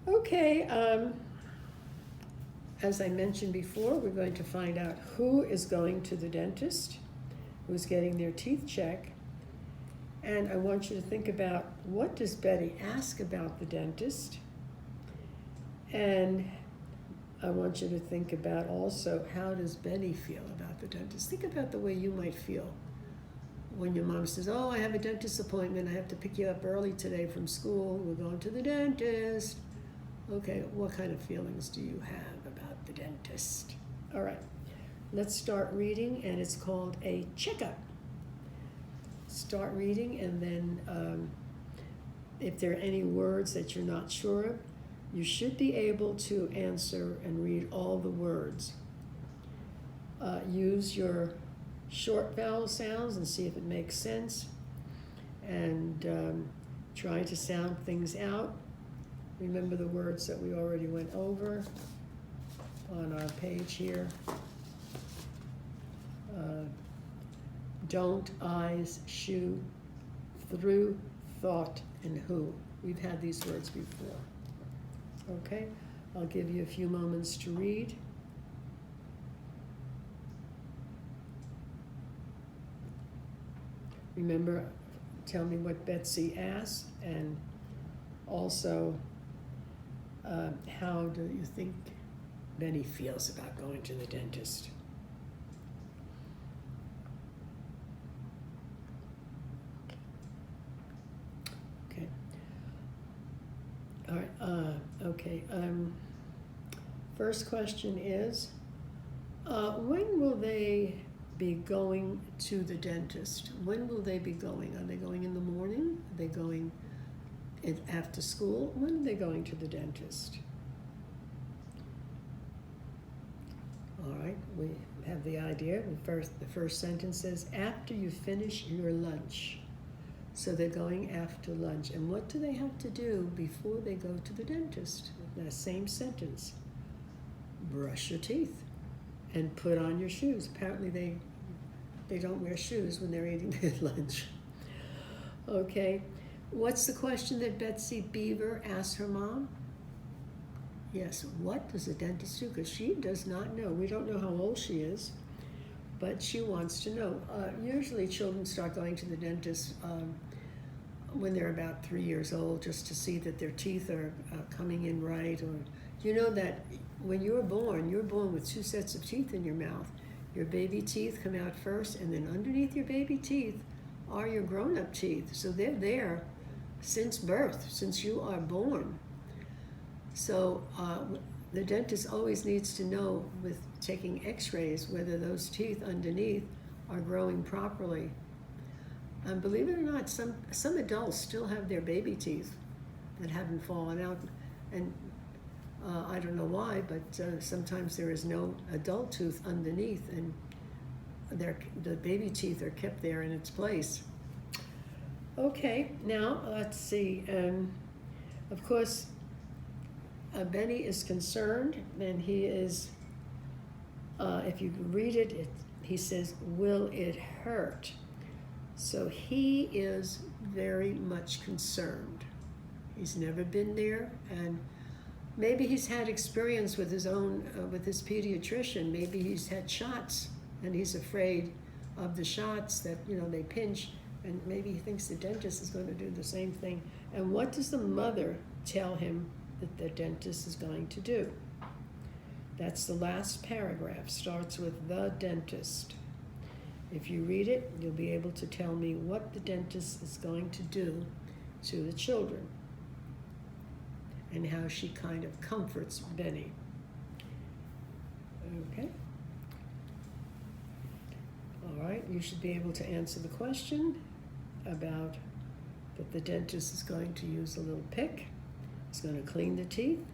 Okay, as I mentioned before, we're going to find out who is going to the dentist, who's getting their teeth checked. And I want you to think about, what does Betty ask about the dentist? And I want you to think about also, how does Benny feel about the dentist? Think about the way you might feel when your mom says, oh, I have a dentist appointment. I have to pick you up early today from school. We're going to the dentist. Okay, what kind of feelings do you have about the dentist? All right, let's start reading, and it's called a checkup. Start reading, and then if there are any words that you're not sure of, you should be able to answer and read all the words. Use your short vowel sounds and see if it makes sense, and try to sound things out. Remember the words that we already went over on our page here. Don't, eyes, shoe, through, thought, and who. We've had these words before. Okay, I'll give you a few moments to read. Remember, tell me what Betsy asked, and also how do you think Benny feels about going to the dentist? Okay. All right. Okay. First question is, when will they be going to the dentist? When will they be going? Are they going in the morning? Are they going after school? When are they going to the dentist? All right, we have the idea. The first sentence says, after you finish your lunch. So they're going after lunch. And what do they have to do before they go to the dentist? That same sentence. Brush your teeth and put on your shoes. Apparently they don't wear shoes when they're eating their lunch. Okay, what's the question that Betsy Beaver asked her mom? Yes, what does a dentist do? Because she does not know. We don't know how old she is, but she wants to know. Usually children start going to the dentist when they're about 3 years old, just to see that their teeth are coming in right. Or you know that when you're born with 2 sets of teeth in your mouth. Your baby teeth come out first, and then underneath your baby teeth are your grown-up teeth. So they're there since birth, since you are born. So the dentist always needs to know, with taking x-rays, whether those teeth underneath are growing properly. And believe it or not, some adults still have their baby teeth that haven't fallen out. And I don't know why, but sometimes there is no adult tooth underneath, and the baby teeth are kept there in its place. Okay, now let's see. Of course, Benny is concerned, and he is, if you read it, he says, will it hurt? So he is very much concerned. He's never been there, and maybe he's had experience with his own, with his pediatrician. Maybe he's had shots, and he's afraid of the shots that, they pinch, and maybe he thinks the dentist is going to do the same thing. And what does the mother tell him that the dentist is going to do? That's the last paragraph, starts with the dentist. If you read it, you'll be able to tell me what the dentist is going to do to the children, and how she kind of comforts Benny. Okay. All right, you should be able to answer the question about that the dentist is going to use a little pick. He's going to clean the teeth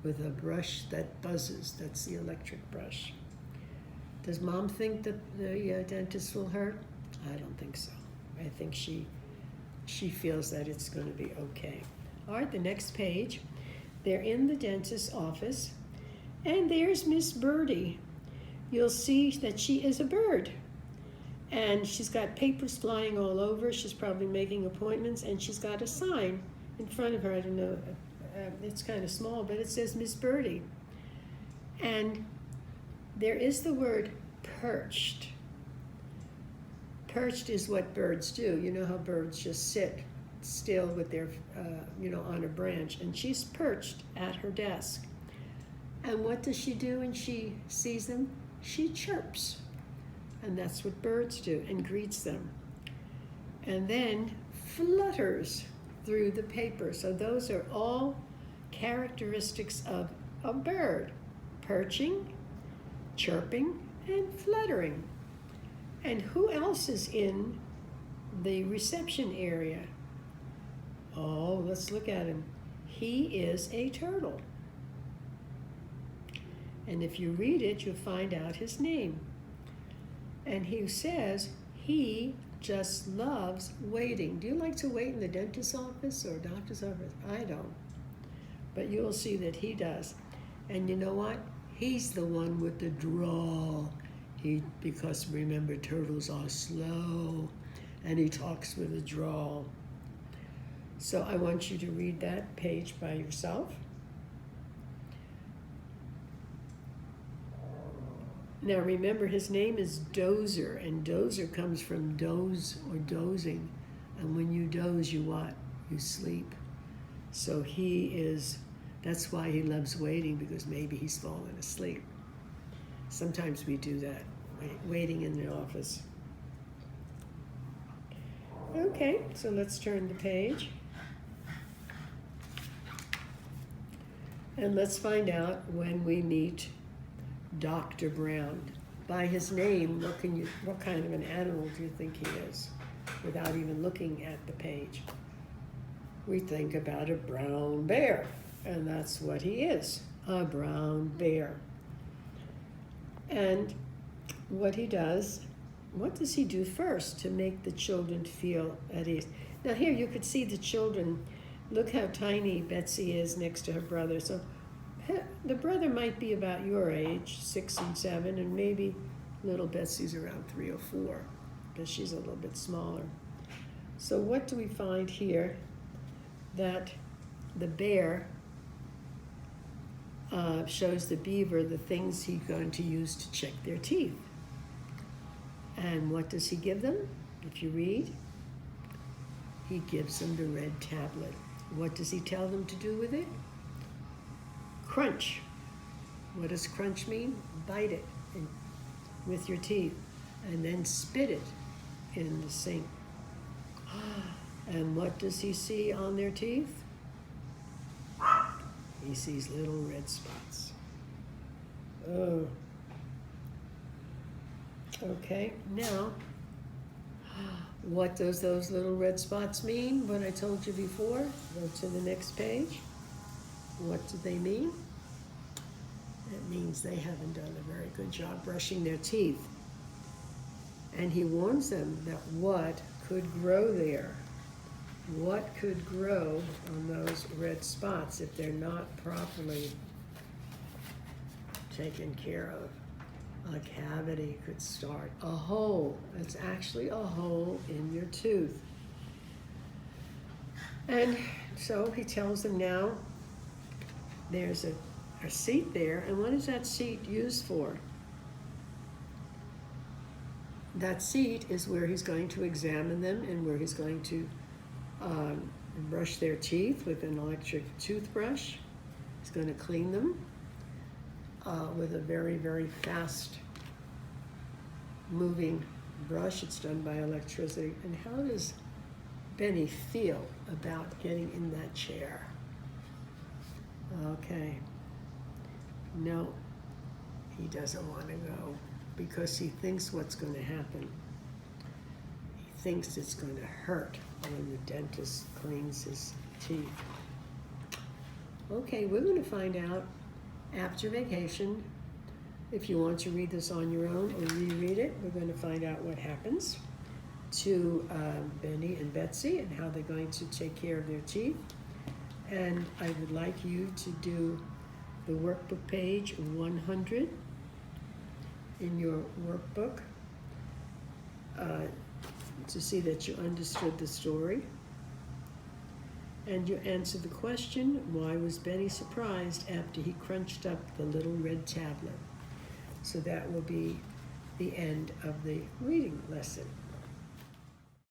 with a brush that buzzes. That's the electric brush. Does Mom think that the dentist will hurt? I don't think so. I think she feels that it's going to be okay. All right, the next page. They're in the dentist's office, and there's Miss Birdie. You'll see that she is a bird, and she's got papers flying all over. She's probably making appointments, and she's got a sign in front of her. I don't know it's kind of small, but it says Miss Birdie. And there is the word perched. Perched is what birds do. You know how birds just sit still with their, on a branch. And she's perched at her desk. And what does she do when she sees them? She chirps. And that's what birds do, and greets them. And then flutters through the paper. So those are all characteristics of a bird: perching, chirping, and fluttering. And who else is in the reception area? Oh, let's look at him. He is a turtle. And if you read it, you'll find out his name. And he says he just loves waiting. Do you like to wait in the dentist's office or doctor's office? I don't. But you'll see that he does. And you know what? He's the one with the drawl. Because remember, turtles are slow, and he talks with a drawl. So I want you to read that page by yourself. Now remember, his name is Dozer, and dozer comes from doze or dozing. And when you doze, you what? You sleep. So that's why he loves waiting, because maybe he's fallen asleep. Sometimes we do that, waiting in the office. Okay, so let's turn the page. And let's find out when we meet Dr. Brown. By his name, what kind of an animal do you think he is? Without even looking at the page. We think about a brown bear, and that's what he is, a brown bear. And what does he do first to make the children feel at ease? Now here you could see the children. Look how tiny Betsy is next to her brother. So the brother might be about your age, 6 and 7, and maybe little Betsy's around 3 or 4, because she's a little bit smaller. So what do we find here? That the bear shows the beaver the things he's going to use to check their teeth. And what does he give them? If you read, he gives them the red tablet. What does he tell them to do with it? Crunch. What does crunch mean? Bite it with your teeth, and then spit it in the sink. And what does he see on their teeth? He sees little red spots. Oh. Okay, now, what does those little red spots mean? What I told you before, go to the next page. What do they mean? It means they haven't done a very good job brushing their teeth. And he warns them that what could grow there? What could grow on those red spots if they're not properly taken care of? A cavity could start, a hole. It's actually a hole in your tooth. And so he tells them now, there's a seat there, and what is that seat used for? That seat is where he's going to examine them and where he's going to brush their teeth with an electric toothbrush. He's going to clean them with a very, very fast moving brush. It's done by electricity. And how does Benny feel about getting in that chair? Okay. No, he doesn't want to go because he thinks what's going to happen. He thinks it's going to hurt when the dentist cleans his teeth. Okay, we're going to find out after vacation. If you want to read this on your own or reread it, we're going to find out what happens to Benny and Betsy and how they're going to take care of their teeth. And I would like you to do the workbook page 100 in your workbook to see that you understood the story. And you answer the question, why was Benny surprised after he crunched up the little red tablet? So that will be the end of the reading lesson.